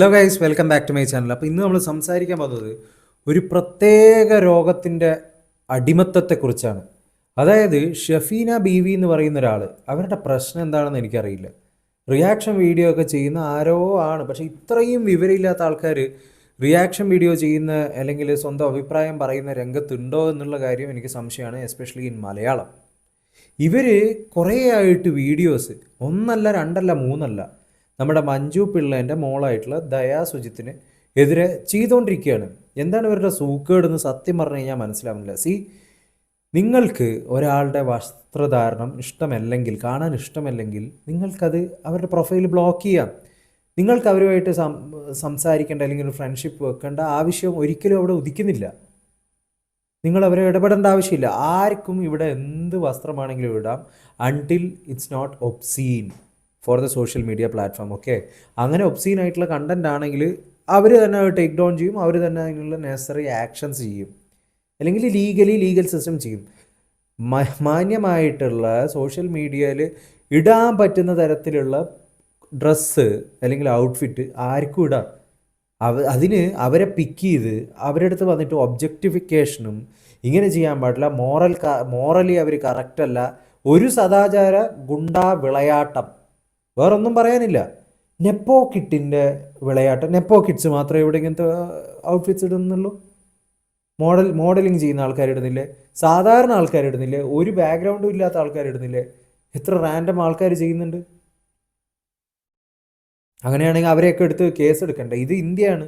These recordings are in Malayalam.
Hello guys, welcome back to my channel. അപ്പോൾ ഇന്ന് നമ്മൾ സംസാരിക്കാൻ പോകുന്നത് ഒരു പ്രത്യേക രോഗത്തിൻ്റെ അടിമത്തത്തെക്കുറിച്ചാണ്. അതായത് ഷഫീന ബീവി എന്ന് പറയുന്ന ഒരാൾ, അവരുടെ പ്രശ്നം എന്താണെന്ന് എനിക്കറിയില്ല. റിയാക്ഷൻ വീഡിയോ ഒക്കെ ചെയ്യുന്ന ആരോ ആണ്, പക്ഷേ ഇത്രയും വിവരമില്ലാത്ത ആൾക്കാർ റിയാക്ഷൻ വീഡിയോ ചെയ്യുന്ന അല്ലെങ്കിൽ സ്വന്തം അഭിപ്രായം പറയുന്ന രംഗത്തുണ്ടോ എന്നുള്ള കാര്യം എനിക്ക് സംശയമാണ്, എസ്പെഷ്യലി ഇൻ മലയാളം. ഇവർ കുറേ ആയിട്ട് വീഡിയോസ് ഒന്നല്ല രണ്ടല്ല മൂന്നല്ല നമ്മുടെ മഞ്ജു പിള്ളേൻ്റെ മോളായിട്ടുള്ള ദയാ സുജിത്തിന് എതിരെ ചെയ്തുകൊണ്ടിരിക്കുകയാണ്. എന്താണ് ഇവരുടെ സൂക്കേടെന്ന് സത്യം പറഞ്ഞു കഴിഞ്ഞാൽ മനസ്സിലാവുന്നില്ല. നിങ്ങൾക്ക് ഒരാളുടെ വസ്ത്രധാരണം ഇഷ്ടമല്ലെങ്കിൽ, കാണാൻ ഇഷ്ടമല്ലെങ്കിൽ, നിങ്ങൾക്കത് അവരുടെ പ്രൊഫൈൽ ബ്ലോക്ക് ചെയ്യാം. നിങ്ങൾക്ക് അവരുമായിട്ട് സംസാരിക്കേണ്ട അല്ലെങ്കിൽ ഒരു ഫ്രണ്ട്ഷിപ്പ് വെക്കേണ്ട ആവശ്യം ഒരിക്കലും അവിടെ ഉദിക്കുന്നില്ല. നിങ്ങൾ അവരെ ഇടപെടേണ്ട ആവശ്യമില്ല. ആർക്കും ഇവിടെ എന്ത് വസ്ത്രമാണെങ്കിലും ഇടാം, until it's not obscene for the social media platform. Okay, അങ്ങനെ ഒബ്സീൻ ആയിട്ടുള്ള കണ്ടന്റ് ആണെങ്കിൽ അവർ തന്നെ ടേക്ക് ഡൗൺ ചെയ്യും, അവർ തന്നെ അതിനുള്ള നെസസറി ആക്ഷൻസ് ചെയ്യും, അല്ലെങ്കിൽ ലീഗൽ സിസ്റ്റം ചെയ്യും. മാന്യമായിട്ടുള്ള സോഷ്യൽ മീഡിയയിൽ ഇടാൻ പറ്റുന്ന തരത്തിലുള്ള ഡ്രസ്സ് അല്ലെങ്കിൽ ഔട്ട്ഫിറ്റ് ആർക്കും ഇടാം. അതിന് അവരെ പിക്ക് ചെയ്ത് അവരുടെ അടുത്ത് വന്നിട്ട് ഒബ്ജക്റ്റിഫിക്കേഷനും ഇങ്ങനെ ചെയ്യാൻ പാടില്ല, മോറലി അവർ കറക്റ്റല്ല, ഒരു സദാചാര ഗുണ്ടാ വിളയാട്ടം, വേറൊന്നും പറയാനില്ല. നെപ്പോ കിട്ടിൻ്റെ വിളയാട്ടം. നെപ്പോ കിഡ്സ് മാത്രമേ ഇവിടെ ഇങ്ങനത്തെ ഔട്ട്ഫിറ്റ്സ് ഇടുന്നുള്ളൂ. മോഡലിംഗ് ചെയ്യുന്ന ആൾക്കാരിടുന്നില്ലേ? സാധാരണ ആൾക്കാരിടുന്നില്ലേ? ഒരു ബാക്ക്ഗ്രൗണ്ടും ഇല്ലാത്ത ആൾക്കാരിടുന്നില്ലേ? എത്ര റാൻഡം ആൾക്കാർ ചെയ്യുന്നുണ്ട്. അങ്ങനെയാണെങ്കിൽ അവരെയൊക്കെ എടുത്ത് കേസ് എടുക്കണ്ടേ? ഇത് ഇന്ത്യയാണ്,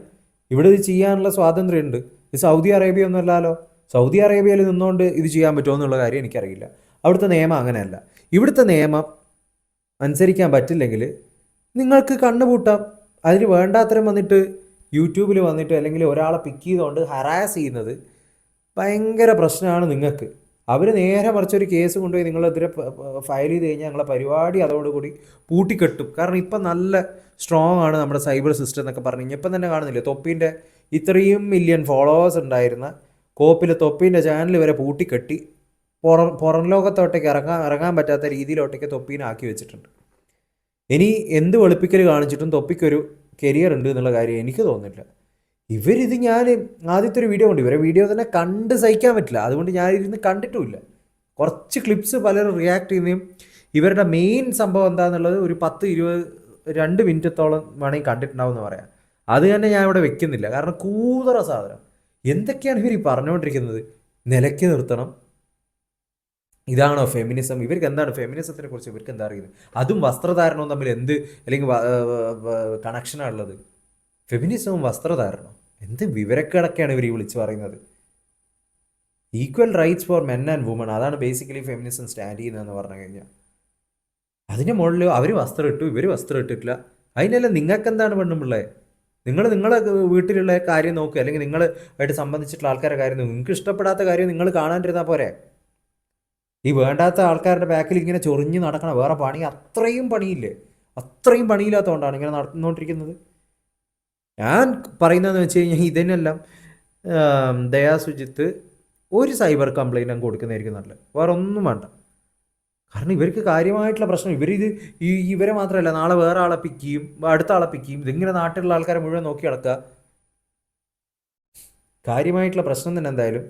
ഇവിടെ ഇത് ചെയ്യാനുള്ള സ്വാതന്ത്ര്യമുണ്ട്. ഇത് സൗദി അറേബ്യ ഒന്നുമല്ലല്ലോ. സൗദി അറേബ്യയിൽ നിന്നുകൊണ്ട് ഇത് ചെയ്യാൻ പറ്റുമോ എന്നുള്ള കാര്യം എനിക്കറിയില്ല. അവിടുത്തെ നിയമം അങ്ങനെയല്ല. ഇവിടുത്തെ നിയമം അനുസരിക്കാൻ പറ്റില്ലെങ്കിൽ നിങ്ങൾക്ക് കണ്ണുപൂട്ടാം. അതിന് വേണ്ടാത്തരം വന്നിട്ട് യൂട്യൂബിൽ വന്നിട്ട് അല്ലെങ്കിൽ ഒരാളെ പിക്ക് ചെയ്തുകൊണ്ട് ഹറാസ് ചെയ്യുന്നത് ഭയങ്കര പ്രശ്നമാണ് നിങ്ങൾക്ക്. അവർ നേരെ മറിച്ചൊരു കേസ് കൊണ്ടുപോയി നിങ്ങളെതിരെ ഫയൽ ചെയ്ത് കഴിഞ്ഞാൽ ഞങ്ങളെ പരിപാടി അതോടുകൂടി പൂട്ടിക്കെട്ടും. കാരണം ഇപ്പം നല്ല സ്ട്രോങ് ആണ് നമ്മുടെ സൈബർ സിസ്റ്റം എന്നൊക്കെ പറഞ്ഞു കഴിഞ്ഞാൽ ഇപ്പം തന്നെ കാണുന്നില്ലേ, തൊപ്പീൻ്റെ ഇത്രയും മില്യൺ ഫോളോവേഴ്സ് ഉണ്ടായിരുന്ന കോപ്പിൽ തൊപ്പീൻ്റെ ചാനൽ വരെ പൂട്ടിക്കെട്ടി പുറം ലോകത്തോട്ടേക്ക് ഇറങ്ങാൻ പറ്റാത്ത രീതിയിലോട്ടേക്ക് തൊപ്പീനെ ആക്കി വെച്ചിട്ടുണ്ട്. ഇനി എന്ത് വെളുപ്പിക്കൽ കാണിച്ചിട്ടും തൊപ്പിക്കൊരു കരിയർ ഉണ്ട് എന്നുള്ള കാര്യം എനിക്ക് തോന്നുന്നില്ല. ഇവരിത് ഞാൻ ആദ്യത്തെ ഒരു വീഡിയോ കണ്ടു, ഇവരെ വീഡിയോ തന്നെ കണ്ട് സഹിക്കാൻ പറ്റില്ല, അതുകൊണ്ട് ഞാനിരുന്ന് കണ്ടിട്ടുമില്ല. കുറച്ച് ക്ലിപ്സ് പലരും റിയാക്ട് ചെയ്യുന്നതും ഇവരുടെ മെയിൻ സംഭവം എന്താണെന്നുള്ളത് ഒരു 10-22 മിനിറ്റത്തോളം വേണമെങ്കിൽ കണ്ടിട്ടുണ്ടാവും എന്ന് പറയാം. അത് തന്നെ ഞാൻ ഇവിടെ വെക്കുന്നില്ല, കാരണം കൂതറ സാധനം. എന്തൊക്കെയാണ് ഇവർ ഈ പറഞ്ഞുകൊണ്ടിരിക്കുന്നത്? നിലയ്ക്ക് നിർത്തണം, ഇതാണോ ഫെമിനിസം? ഇവർക്ക് എന്താണ് ഫെമിനിസത്തിനെ കുറിച്ച് ഇവർക്ക് എന്താ അറിയുന്നത്? അതും വസ്ത്രധാരണവും തമ്മിൽ എന്ത് അല്ലെങ്കിൽ കണക്ഷനാണ് ഉള്ളത്? ഫെമിനിസവും വസ്ത്രധാരണവും എന്ത് വിവരക്കിടക്കാണ് ഇവർ ഈ വിളിച്ച് പറയുന്നത്? Equal rights for men and woman, അതാണ് ബേസിക്കലി ഫെമിനിസം സ്റ്റാൻഡ് ചെയ്യുന്നതെന്ന് പറഞ്ഞു കഴിഞ്ഞാൽ. അതിൻ്റെ മുകളിൽ അവർ വസ്ത്രം ഇട്ടു, ഇവർ വസ്ത്രം ഇട്ടിട്ടില്ല. അതിനെല്ലാം നിങ്ങൾക്ക് എന്താണ് പെണ്ണുമ്പിള്ളേ? നിങ്ങളെ വീട്ടിലുള്ള കാര്യം നോക്കുക, അല്ലെങ്കിൽ നിങ്ങൾ ആയിട്ട് സംബന്ധിച്ചിട്ടുള്ള ആൾക്കാരുടെ കാര്യം നോക്കുക. നിങ്ങൾക്ക് ഇഷ്ടപ്പെടാത്ത കാര്യം നിങ്ങൾ കാണാണ്ടിരുന്നാൽ പോരെ? ഈ വേണ്ടാത്ത ആൾക്കാരുടെ ബാക്കിൽ ഇങ്ങനെ ചൊറിഞ്ഞ് നടക്കണം, വേറെ പണി അത്രയും പണിയില്ലേ? അത്രയും പണിയില്ലാത്തതുകൊണ്ടാണ് ഇങ്ങനെ നടന്നുകൊണ്ടിരിക്കുന്നത്. ഞാൻ പറയുന്നതെന്ന് വെച്ച് കഴിഞ്ഞാൽ ഇതിനെല്ലാം ദയാ സുജിത്ത് ഒരു സൈബർ കംപ്ലൈൻറ്റ് അങ്ങ് കൊടുക്കുന്നതായിരിക്കും നല്ലത്, വേറെ ഒന്നും വേണ്ട. കാരണം ഇവർക്ക് കാര്യമായിട്ടുള്ള പ്രശ്നം, ഇവരെ മാത്രമല്ല, നാളെ വേറെ ആളെ പിക്ക് ചെയ്യും, അടുത്ത ആളെ പിക്ക് ചെയ്യും. ഇതിങ്ങനെ നാട്ടിലുള്ള ആൾക്കാരെ മുഴുവൻ നോക്കി നടക്കുക. കാര്യമായിട്ടുള്ള പ്രശ്നം തന്നെ. എന്തായാലും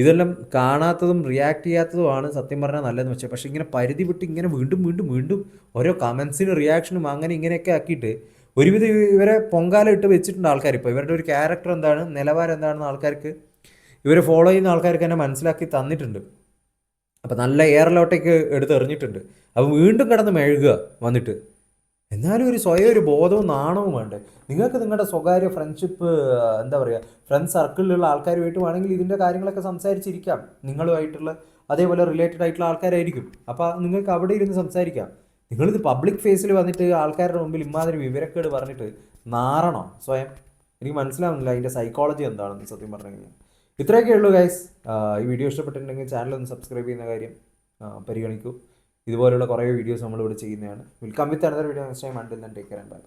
ഇതെല്ലാം കാണാത്തതും റിയാക്ട് ചെയ്യാത്തതുമാണ് സത്യം പറഞ്ഞാൽ നല്ലതെന്ന് വെച്ചാൽ. പക്ഷേ ഇങ്ങനെ പരിധി വിട്ട് ഇങ്ങനെ വീണ്ടും വീണ്ടും വീണ്ടും ഓരോ കമൻസിനും റിയാക്ഷനും അങ്ങനെ ഇങ്ങനെയൊക്കെ ആക്കിയിട്ട് ഒരുവിധം ഇവരെ പൊങ്കാല ഇട്ട് വെച്ചിട്ടുണ്ട് ആൾക്കാർ. ഇപ്പോൾ ഇവരുടെ ഒരു ക്യാരക്ടർ എന്താണ്, നിലവാരം എന്താണെന്ന് ആൾക്കാർക്ക്, ഇവരെ ഫോളോ ചെയ്യുന്ന ആൾക്കാർക്ക് തന്നെ മനസ്സിലാക്കി തന്നിട്ടുണ്ട്. അപ്പോൾ നല്ല എയറിലോട്ടേക്ക് എറിഞ്ഞിട്ടുണ്ട്. അപ്പോൾ വീണ്ടും കിടന്ന് മെഴുകുക വന്നിട്ട്. എന്നാലും സ്വയം ഒരു ബോധവും നാണവും വേണ്ടേ നിങ്ങൾക്ക്? നിങ്ങളുടെ സ്വകാര്യ ഫ്രണ്ട്ഷിപ്പ്, എന്താ പറയുക, ഫ്രണ്ട് സർക്കിളിലുള്ള ആൾക്കാരുമായിട്ട് വേണമെങ്കിൽ ഇതിൻ്റെ കാര്യങ്ങളൊക്കെ സംസാരിച്ചിരിക്കാം. നിങ്ങളുമായിട്ടുള്ള അതേപോലെ റിലേറ്റഡ് ആയിട്ടുള്ള ആൾക്കാരായിരിക്കും. അപ്പോൾ നിങ്ങൾക്ക് അവിടെ ഇരുന്ന് സംസാരിക്കാം. നിങ്ങളിത് പബ്ലിക് ഫേസിൽ വന്നിട്ട് ആൾക്കാരുടെ മുമ്പിൽ ഇമാതിരി വിവരക്കേട് പറഞ്ഞിട്ട് നാറണോ സ്വയം? എനിക്ക് മനസ്സിലാവുന്നില്ല അതിൻ്റെ സൈക്കോളജി എന്താണെന്ന് സത്യം പറഞ്ഞു കഴിഞ്ഞാൽ. ഇത്രയൊക്കെ ഉള്ളൂ ഗൈസ്. ഈ വീഡിയോ ഇഷ്ടപ്പെട്ടിട്ടുണ്ടെങ്കിൽ ചാനലൊന്ന് സബ്സ്ക്രൈബ് ചെയ്യുന്ന കാര്യം പരിഗണിക്കൂ. ഇതുപോലുള്ള കുറേ വീഡിയോസ് നമ്മളിവിടെ ചെയ്യുന്നതാണ്. Will come with another video next time. Until then take care and by.